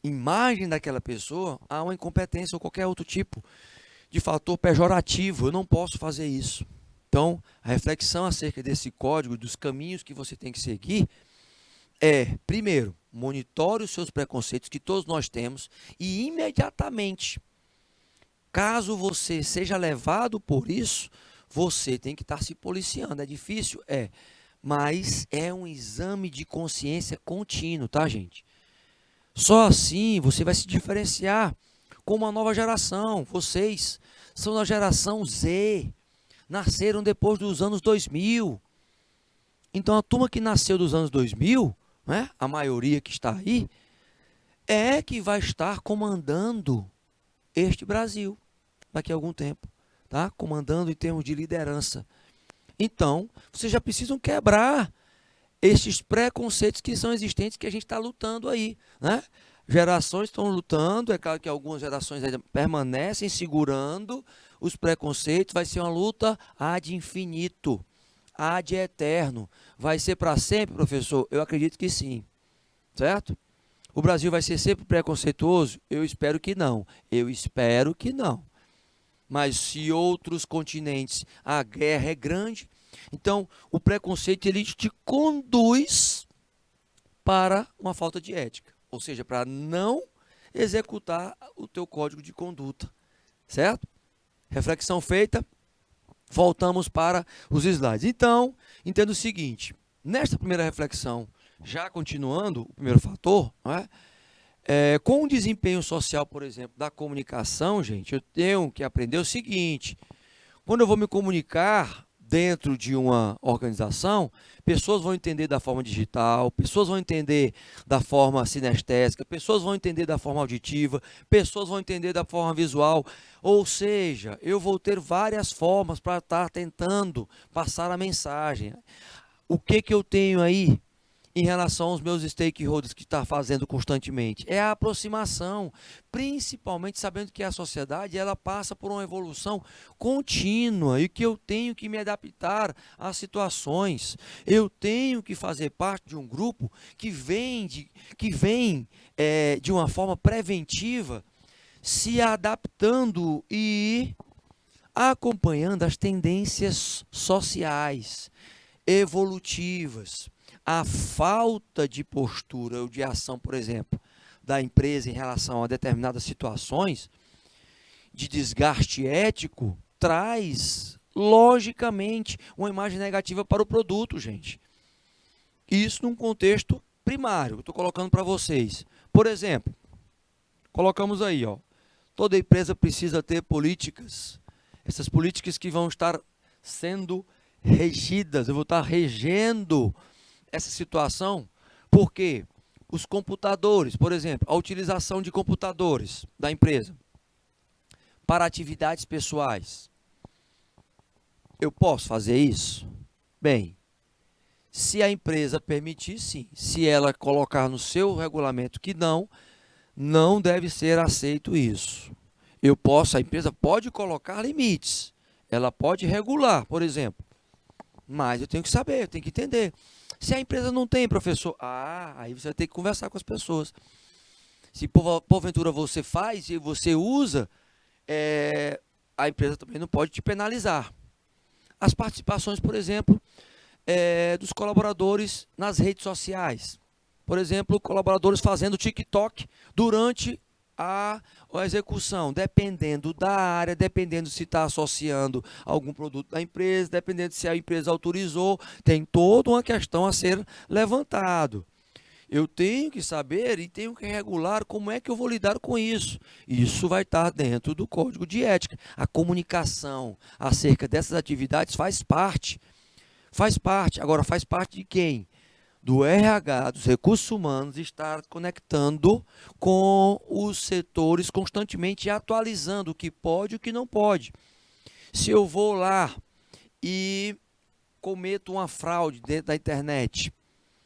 imagem daquela pessoa a uma incompetência ou qualquer outro tipo de fator pejorativo. Eu não posso fazer isso. Então, a reflexão acerca desse código, dos caminhos que você tem que seguir, primeiro, monitore os seus preconceitos, que todos nós temos, e imediatamente, caso você seja levado por isso, você tem que estar se policiando. É difícil? Mas é um exame de consciência contínuo, tá, gente? Só assim você vai se diferenciar com uma nova geração. Vocês são da geração Z, nasceram depois dos anos 2000. Então a turma que nasceu dos anos 2000, né, a maioria que está aí, é que vai estar comandando este Brasil daqui a algum tempo, tá? Comandando em termos de liderança. Então, vocês já precisam quebrar estes preconceitos que são existentes, que a gente está lutando aí, né? Gerações estão lutando, é claro que algumas gerações ainda permanecem segurando os preconceitos, vai ser uma luta ad infinito, ad eterno. Vai ser para sempre, professor? Eu acredito que sim, certo? O Brasil vai ser sempre preconceituoso? Eu espero que não, Mas se outros continentes, a guerra é grande, então o preconceito ele te conduz para uma falta de ética, ou seja, para não executar o teu código de conduta, certo? Reflexão feita, voltamos para os slides. Então, entenda o seguinte, nesta primeira reflexão, já continuando o primeiro fator, não é? Com o desempenho social, por exemplo, da comunicação, gente, eu tenho que aprender o seguinte: Quando eu vou me comunicar dentro de uma organização, pessoas vão entender da forma digital, pessoas vão entender da forma sinestésica, pessoas vão entender da forma auditiva, pessoas vão entender da forma visual. Ou seja, eu vou ter várias formas para estar tentando passar a mensagem. O que eu tenho aí em relação aos meus stakeholders que está fazendo constantemente? É a aproximação, principalmente sabendo que a sociedade ela passa por uma evolução contínua e que eu tenho que me adaptar às situações. Eu tenho que fazer parte de um grupo que vem de uma forma preventiva, se adaptando e acompanhando as tendências sociais, evolutivas. A falta de postura ou de ação, por exemplo, da empresa em relação a determinadas situações de desgaste ético traz, logicamente, uma imagem negativa para o produto, gente. Isso num contexto primário, eu estou colocando para vocês. Por exemplo, colocamos aí, ó, toda empresa precisa ter políticas, essas políticas que vão estar sendo regidas, eu vou estar regendo essa situação, porque os computadores, por exemplo, a utilização de computadores da empresa para atividades pessoais, eu posso fazer isso? Bem, se a empresa permitir, sim. Se ela colocar no seu regulamento que não deve ser aceito isso. A empresa pode colocar limites, ela pode regular, por exemplo, mas eu tenho que saber, eu tenho que entender. Se a empresa não tem, professor, aí você vai ter que conversar com as pessoas. Se porventura você faz e você usa, a empresa também não pode te penalizar. As participações, por exemplo, dos colaboradores nas redes sociais. Por exemplo, colaboradores fazendo TikTok durante a execução, dependendo da área, dependendo se está associando algum produto da empresa, dependendo se a empresa autorizou, tem toda uma questão a ser levantado. Eu tenho que saber e tenho que regular como é que eu vou lidar com isso. Isso vai estar dentro do código de ética. A comunicação acerca dessas atividades faz parte. Faz parte. Agora, faz parte de quem? Do RH, dos recursos humanos, estar conectando com os setores constantemente e atualizando o que pode e o que não pode. Se eu vou lá e cometo uma fraude dentro da internet,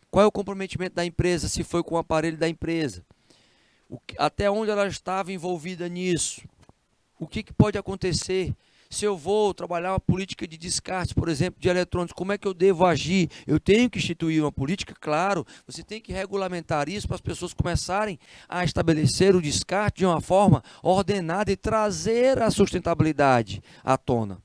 qual é o comprometimento da empresa se foi com o aparelho da empresa? Até onde ela estava envolvida nisso? O que pode acontecer? Se eu vou trabalhar uma política de descarte, por exemplo, de eletrônicos, como é que eu devo agir? Eu tenho que instituir uma política? Claro, você tem que regulamentar isso para as pessoas começarem a estabelecer o descarte de uma forma ordenada e trazer a sustentabilidade à tona.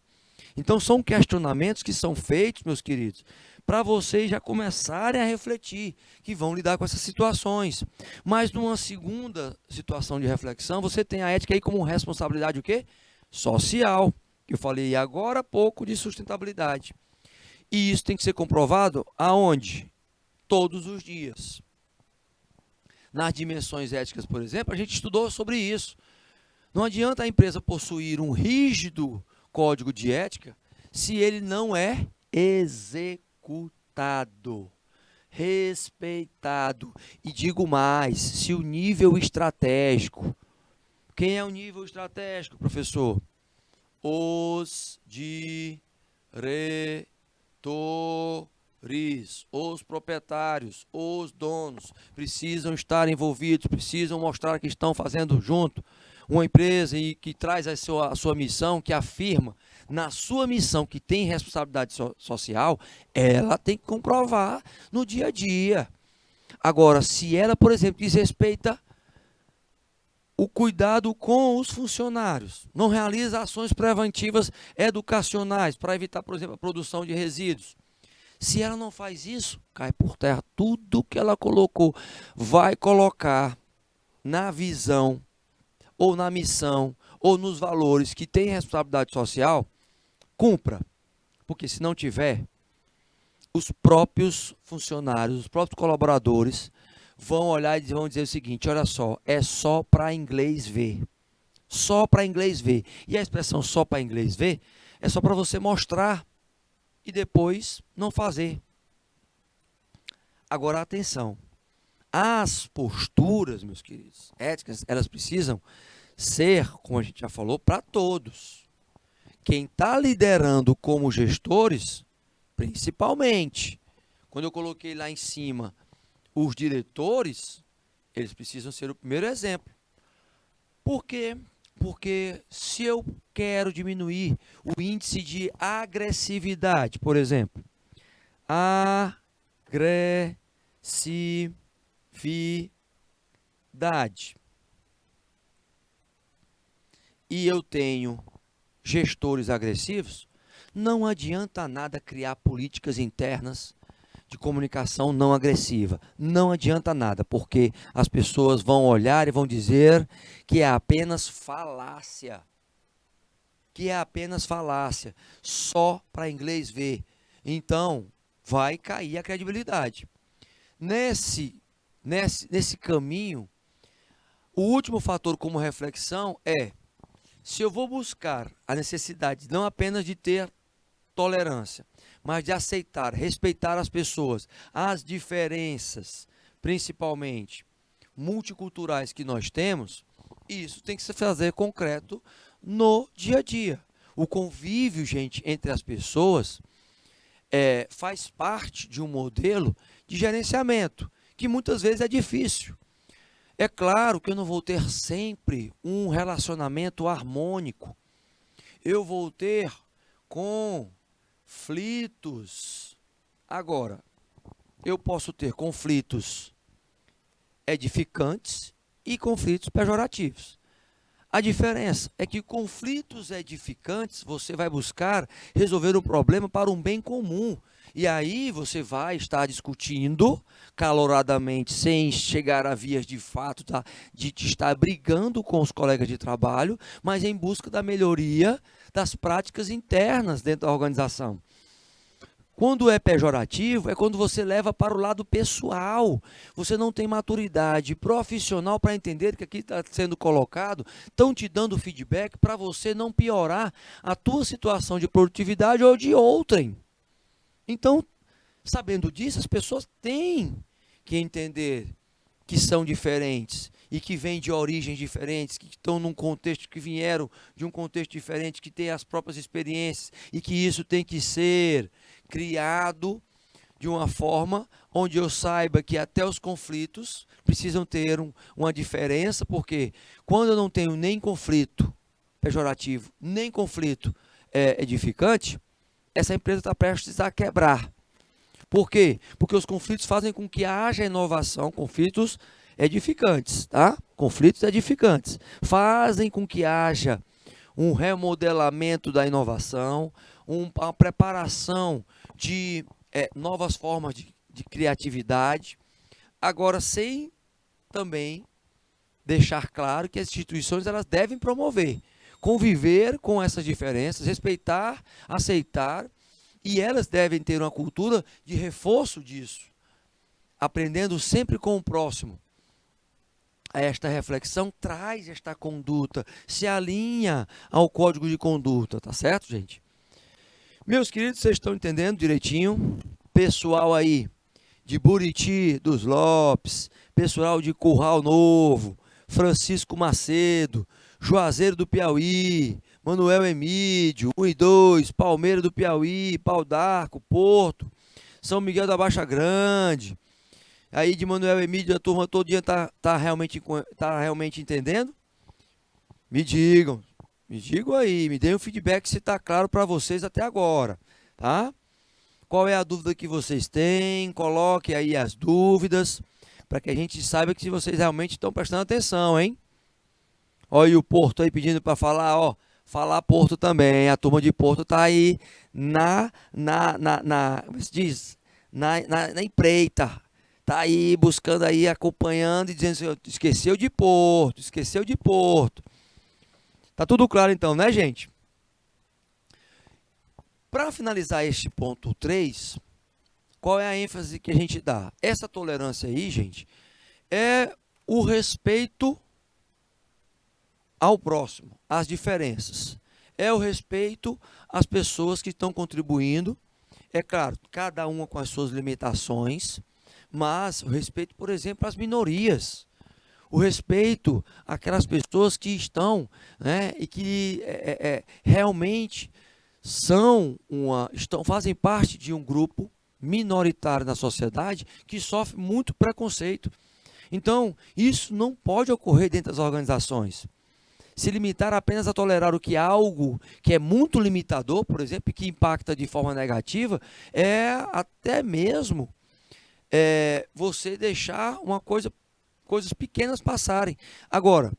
Então, são questionamentos que são feitos, meus queridos, para vocês já começarem a refletir, que vão lidar com essas situações. Mas, numa segunda situação de reflexão, você tem a ética aí como responsabilidade o quê? Social. Eu falei agora há pouco de sustentabilidade. E isso tem que ser comprovado aonde? Todos os dias. Nas dimensões éticas, por exemplo, a gente estudou sobre isso. Não adianta a empresa possuir um rígido código de ética se ele não é executado, respeitado. E digo mais, se o nível estratégico... Quem é o nível estratégico, professor? Os diretores, os proprietários, os donos precisam estar envolvidos, precisam mostrar que estão fazendo junto. Uma empresa que traz a sua missão, que afirma na sua missão que tem responsabilidade social, ela tem que comprovar no dia a dia. Agora, se ela, por exemplo, desrespeita o cuidado com os funcionários, não realiza ações preventivas educacionais para evitar, por exemplo, a produção de resíduos. Se ela não faz isso, cai por terra tudo que ela colocou. Vai colocar na visão, ou na missão, ou nos valores que tem responsabilidade social, cumpra. Porque se não tiver, os próprios funcionários, os próprios colaboradores vão olhar e vão dizer o seguinte: olha só, é só para inglês ver. Só para inglês ver. E a expressão só para inglês ver é só para você mostrar e depois não fazer. Agora, atenção. As posturas, meus queridos, éticas, elas precisam ser, como a gente já falou, para todos. Quem está liderando como gestores, principalmente, quando eu coloquei lá em cima os diretores, eles precisam ser o primeiro exemplo. Por quê? Porque se eu quero diminuir o índice de agressividade, por exemplo, agressividade, e eu tenho gestores agressivos, não adianta nada criar políticas internas de comunicação não agressiva. Não adianta nada, porque as pessoas vão olhar e vão dizer que é apenas falácia. Que é apenas falácia, só para inglês ver. Então, vai cair a credibilidade. Nesse caminho, o último fator como reflexão é: se eu vou buscar a necessidade não apenas de ter tolerância, mas de aceitar, respeitar as pessoas, as diferenças, principalmente multiculturais que nós temos, isso tem que se fazer concreto no dia a dia. O convívio, gente, entre as pessoas faz parte de um modelo de gerenciamento, que muitas vezes é difícil. É claro que eu não vou ter sempre um relacionamento harmônico. Eu vou ter conflitos. Agora, eu posso ter conflitos edificantes e conflitos pejorativos. A diferença é que conflitos edificantes você vai buscar resolver o problema para um bem comum. E aí você vai estar discutindo caloradamente, sem chegar a vias de fato, tá? De estar brigando com os colegas de trabalho, mas em busca da melhoria das práticas internas dentro da organização. Quando é pejorativo, é quando você leva para o lado pessoal. Você não tem maturidade profissional para entender que aqui está sendo colocado, estão te dando feedback para você não piorar a tua situação de produtividade ou de outrem. Então, sabendo disso, as pessoas têm que entender que são diferentes e que vêm de origens diferentes, que estão num contexto, que vieram de um contexto diferente, que têm as próprias experiências e que isso tem que ser criado de uma forma onde eu saiba que até os conflitos precisam ter uma diferença, porque quando eu não tenho nem conflito pejorativo, nem conflito edificante, essa empresa está prestes a quebrar. Por quê? Porque os conflitos fazem com que haja inovação, conflitos edificantes, tá? Conflitos edificantes fazem com que haja um remodelamento da inovação, uma preparação de novas formas de criatividade. Agora, sem também deixar claro que as instituições elas devem promover, conviver com essas diferenças, respeitar, aceitar, e elas devem ter uma cultura de reforço disso, aprendendo sempre com o próximo. Esta reflexão traz esta conduta, se alinha ao código de conduta, tá certo, gente? Meus queridos, vocês estão entendendo direitinho? Pessoal aí de Buriti dos Lopes, pessoal de Curral Novo, Francisco Macedo, Juazeiro do Piauí, Manuel Emídio, 1 e 2, Palmeira do Piauí, Pau d'Arco, Porto, São Miguel da Baixa Grande. Aí de Manuel Emídio, a turma todo dia tá realmente entendendo? Me digam aí, me deem um feedback se está claro para vocês até agora, tá? Qual é a dúvida que vocês têm? Coloque aí as dúvidas, para que a gente saiba que vocês realmente estão prestando atenção, hein? Olha o Porto aí pedindo para falar, ó, falar Porto também, a turma de Porto tá aí como se diz? Na empreita, tá aí buscando aí, acompanhando e dizendo assim, esqueceu de Porto. Tá tudo claro então, né, gente? Para finalizar este ponto 3, qual é a ênfase que a gente dá? Essa tolerância aí, gente, é o respeito ao próximo, às diferenças. É o respeito às pessoas que estão contribuindo. É claro, cada uma com as suas limitações, mas o respeito, por exemplo, às minorias. O respeito àquelas pessoas que estão, né, e que realmente fazem parte de um grupo minoritário na sociedade que sofre muito preconceito. Então, isso não pode ocorrer dentro das organizações. Se limitar apenas a tolerar o que é algo que é muito limitador, por exemplo, e que impacta de forma negativa, é até mesmo você deixar coisas pequenas passarem. Agora,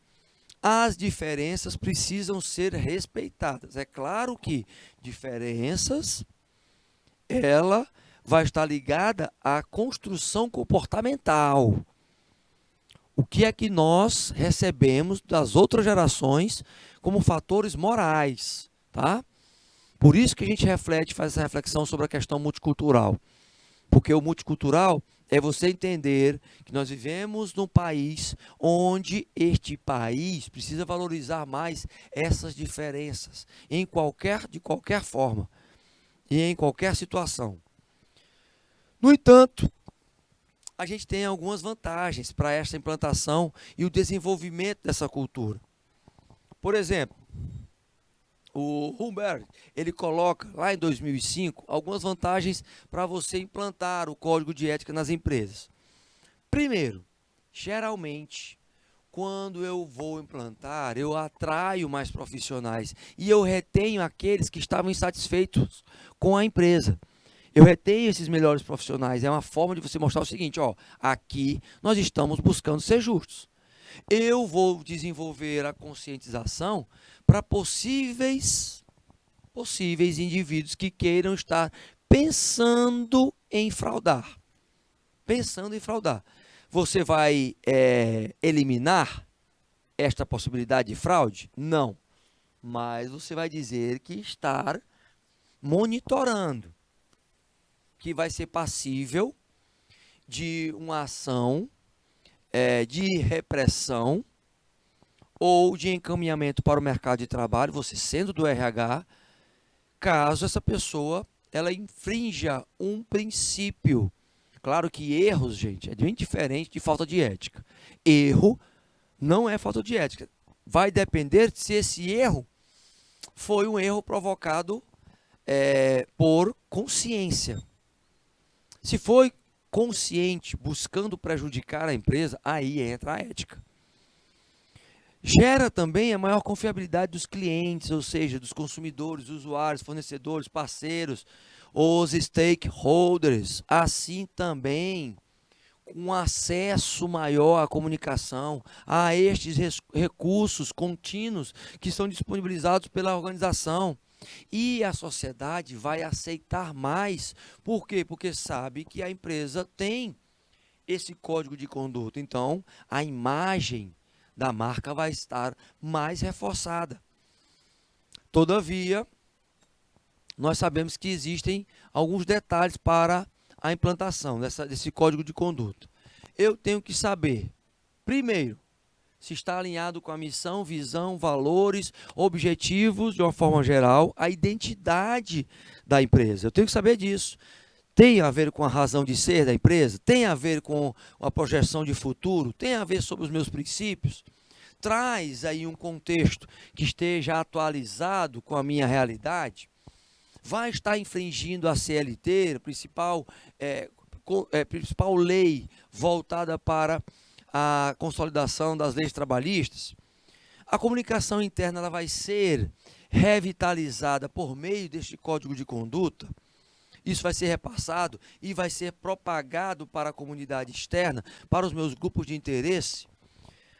as diferenças precisam ser respeitadas. É claro que diferenças, ela vai estar ligada à construção comportamental. O que é que nós recebemos das outras gerações como fatores morais, tá? Por isso que a gente faz essa reflexão sobre a questão multicultural. Porque o multicultural é você entender que nós vivemos num país onde este país precisa valorizar mais essas diferenças de qualquer forma e em qualquer situação. No entanto, a gente tem algumas vantagens para esta implantação e o desenvolvimento dessa cultura. Por exemplo, o Humberg, ele coloca lá em 2005 algumas vantagens para você implantar o código de ética nas empresas. Primeiro, geralmente, quando eu vou implantar, eu atraio mais profissionais e eu retenho aqueles que estavam insatisfeitos com a empresa. Eu retenho esses melhores profissionais. É uma forma de você mostrar o seguinte, ó, aqui nós estamos buscando ser justos. Eu vou desenvolver a conscientização para possíveis indivíduos que queiram estar pensando em fraudar. Pensando em fraudar. Você vai eliminar esta possibilidade de fraude? Não. Mas você vai dizer que estar monitorando, que vai ser passível de uma ação de repressão ou de encaminhamento para o mercado de trabalho, você sendo do RH, caso essa pessoa ela infrinja um princípio. Claro que erros, gente, é bem diferente de falta de ética. Erro não é falta de ética. Vai depender se esse erro foi um erro provocado por consciência. Se foi consciente, buscando prejudicar a empresa, aí entra a ética. Gera também a maior confiabilidade dos clientes, ou seja, dos consumidores, usuários, fornecedores, parceiros, os stakeholders. Assim também, um acesso maior à comunicação, a estes recursos contínuos que são disponibilizados pela organização. E a sociedade vai aceitar mais. Por quê? Porque sabe que a empresa tem esse código de conduta. Então, a imagem da marca vai estar mais reforçada. Todavia, nós sabemos que existem alguns detalhes para a implantação desse código de conduta. Eu tenho que saber, primeiro, se está alinhado com a missão, visão, valores, objetivos, de uma forma geral, a identidade da empresa. Eu tenho que saber disso. Tem a ver com a razão de ser da empresa? Tem a ver com a projeção de futuro? Tem a ver sobre os meus princípios? Traz aí um contexto que esteja atualizado com a minha realidade? Vai estar infringindo a CLT, a principal lei voltada para a consolidação das leis trabalhistas? A comunicação interna ela vai ser revitalizada por meio deste código de conduta? Isso vai ser repassado e vai ser propagado para a comunidade externa, para os meus grupos de interesse?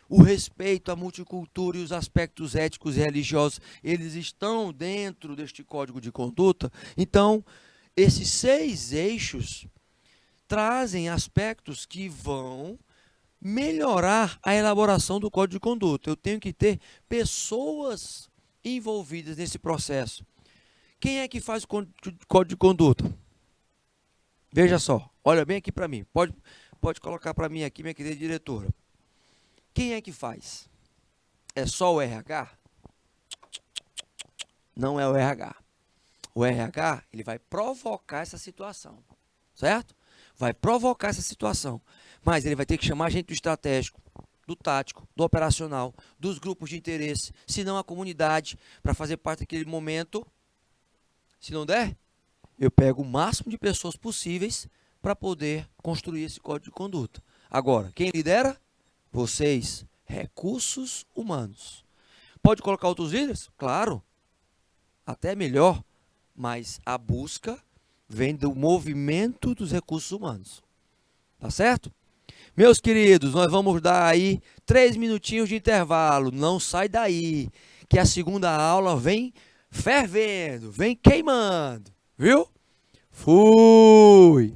O respeito à multicultura e os aspectos éticos e religiosos, eles estão dentro deste código de conduta? Então, esses 6 eixos trazem aspectos que vão melhorar a elaboração do código de conduta. Eu tenho que ter pessoas envolvidas nesse processo. Quem é que faz o código de conduta? Veja só, olha bem aqui para mim. Pode colocar para mim aqui, minha querida diretora. Quem é que faz? É só o RH? não é o RH. O RH, ele vai provocar essa situação, certo? Vai provocar essa situação, mas ele vai ter que chamar a gente do estratégico, do tático, do operacional, dos grupos de interesse, se não a comunidade, para fazer parte daquele momento. Se não der, eu pego o máximo de pessoas possíveis para poder construir esse código de conduta. Agora, quem lidera? Vocês, recursos humanos. Pode colocar outros líderes? Claro, até melhor, mas a busca vem do movimento dos recursos humanos. Tá certo? Meus queridos, nós vamos dar aí 3 minutinhos de intervalo. Não sai daí, que a segunda aula vem fervendo, vem queimando, viu? Fui!